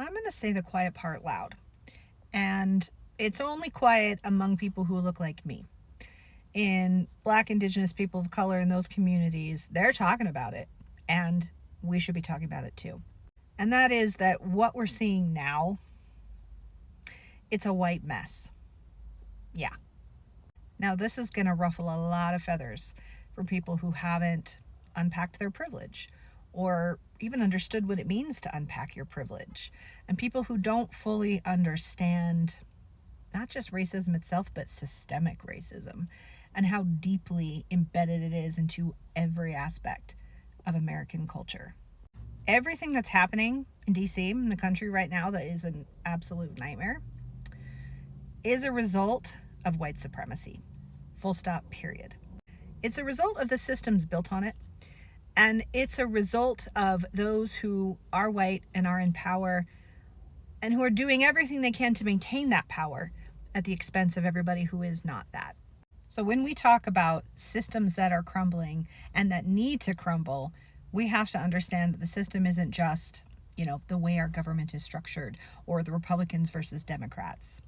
I'm going to say the quiet part loud. And it's only quiet among people who look like me. In Black, Indigenous, people of color in those communities, they're talking about it. And we should be talking about it too. And that is that what we're seeing now, it's a white mess. Yeah. Now, this is going to ruffle a lot of feathers for people who haven't unpacked their privilege or even understood what it means to unpack your privilege, and people who don't fully understand not just racism itself, but systemic racism and how deeply embedded it is into every aspect of American culture. Everything that's happening in DC, in the country right now, that is an absolute nightmare, is a result of white supremacy. Full stop, period. It's a result of the systems built on it. And it's a result of those who are white and are in power and who are doing everything they can to maintain that power at the expense of everybody who is not that. So when we talk about systems that are crumbling and that need to crumble, we have to understand that the system isn't just, the way our government is structured or the Republicans versus Democrats.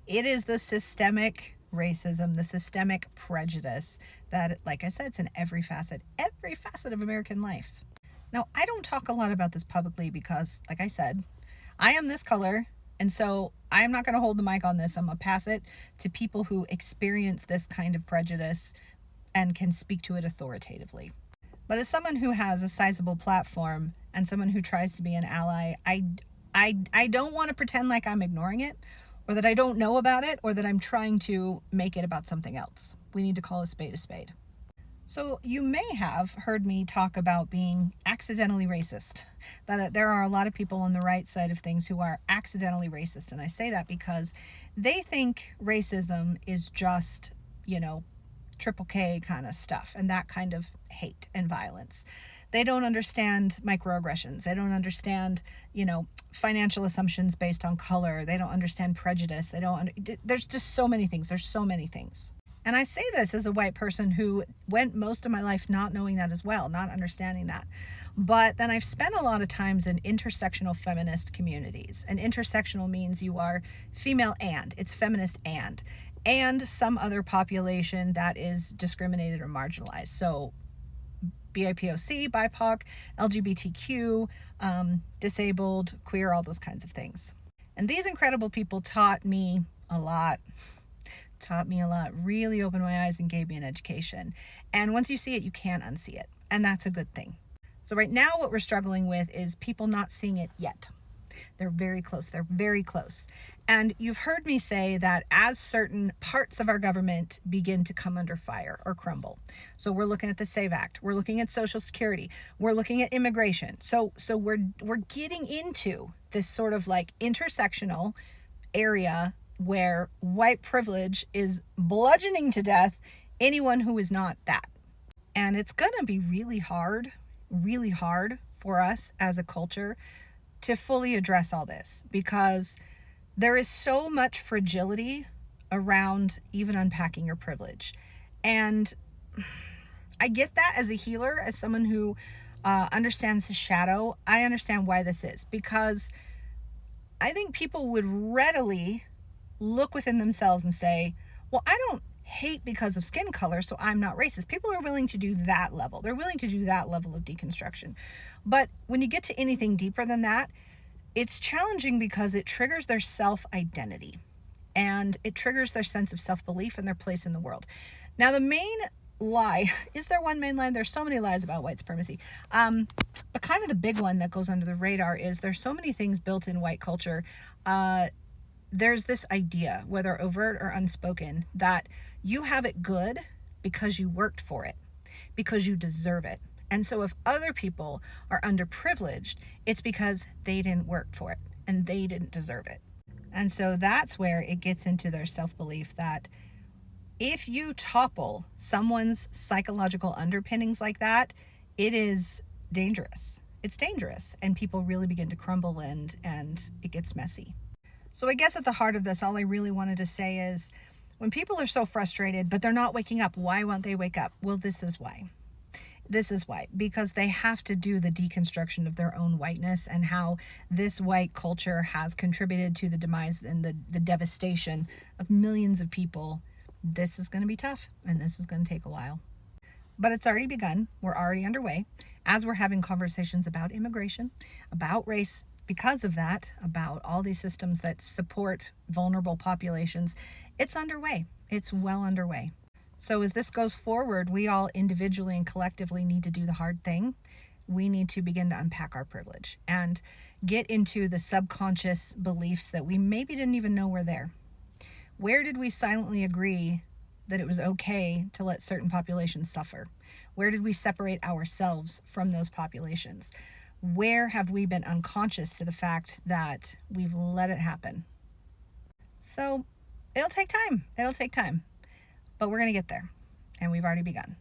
It is the systemic racism, the systemic prejudice that, like I said, it's in every facet of American life. Now, I don't talk a lot about this publicly because, like I said, I am this color, and so I'm not going to hold the mic on this. I'm going to pass it to people who experience this kind of prejudice and can speak to it authoritatively. But as someone who has a sizable platform and someone who tries to be an ally, I don't want to pretend like I'm ignoring it, or that I don't know about it, or that I'm trying to make it about something else. We need to call a spade a spade. So you may have heard me talk about being accidentally racist, that there are a lot of people on the right side of things who are accidentally racist. And I say that because they think racism is just, triple K kind of stuff and that kind of hate and violence. They don't understand microaggressions. They don't understand, financial assumptions based on color. They don't understand prejudice. There's just so many things. There's so many things. And I say this as a white person who went most of my life not knowing that as well, not understanding that. But then I've spent a lot of times in intersectional feminist communities. And intersectional means you are female and, it's feminist and some other population that is discriminated or marginalized. So BIPOC, BIPOC, LGBTQ, disabled, queer, all those kinds of things. And these incredible people taught me a lot, really opened my eyes and gave me an education. And once you see it, you can't unsee it. And that's a good thing. So right now what we're struggling with is people not seeing it yet. They're very close. And you've heard me say that as certain parts of our government begin to come under fire or crumble. So we're looking at the SAVE Act. We're looking at Social Security. We're looking at immigration. So we're getting into this sort of like intersectional area where white privilege is bludgeoning to death anyone who is not that. And it's going to be really hard for us as a culture to fully address all this, because there is so much fragility around even unpacking your privilege. And I get that as a healer, as someone who understands the shadow. I understand why this is, because I think people would readily look within themselves and say, well, I don't hate because of skin color, so I'm not racist. People are willing to do that level. They're willing to do that level of deconstruction. But when you get to anything deeper than that, it's challenging because it triggers their self-identity and it triggers their sense of self-belief and their place in the world. Now, the main lie, is there one main lie? There's so many lies about white supremacy. But kind of the big one that goes under the radar is there's so many things built in white culture. There's this idea, whether overt or unspoken, that you have it good because you worked for it, because you deserve it. And so if other people are underprivileged, it's because they didn't work for it and they didn't deserve it. And so that's where it gets into their self-belief that if you topple someone's psychological underpinnings like that, it is dangerous. It's dangerous. And people really begin to crumble and it gets messy. So I guess at the heart of this, all I really wanted to say is when people are so frustrated, but they're not waking up, why won't they wake up? Well, this is why. This is why, because they have to do the deconstruction of their own whiteness and how this white culture has contributed to the demise and the devastation of millions of people. This is going to be tough, and this is going to take a while. But it's already begun. We're already underway as we're having conversations about immigration, about race, because of that, about all these systems that support vulnerable populations. It's underway. It's well underway. So as this goes forward, we all individually and collectively need to do the hard thing. We need to begin to unpack our privilege and get into the subconscious beliefs that we maybe didn't even know were there. Where did we silently agree that it was okay to let certain populations suffer? Where did we separate ourselves from those populations? Where have we been unconscious to the fact that we've let it happen? So it'll take time. But we're going to get there, and we've already begun.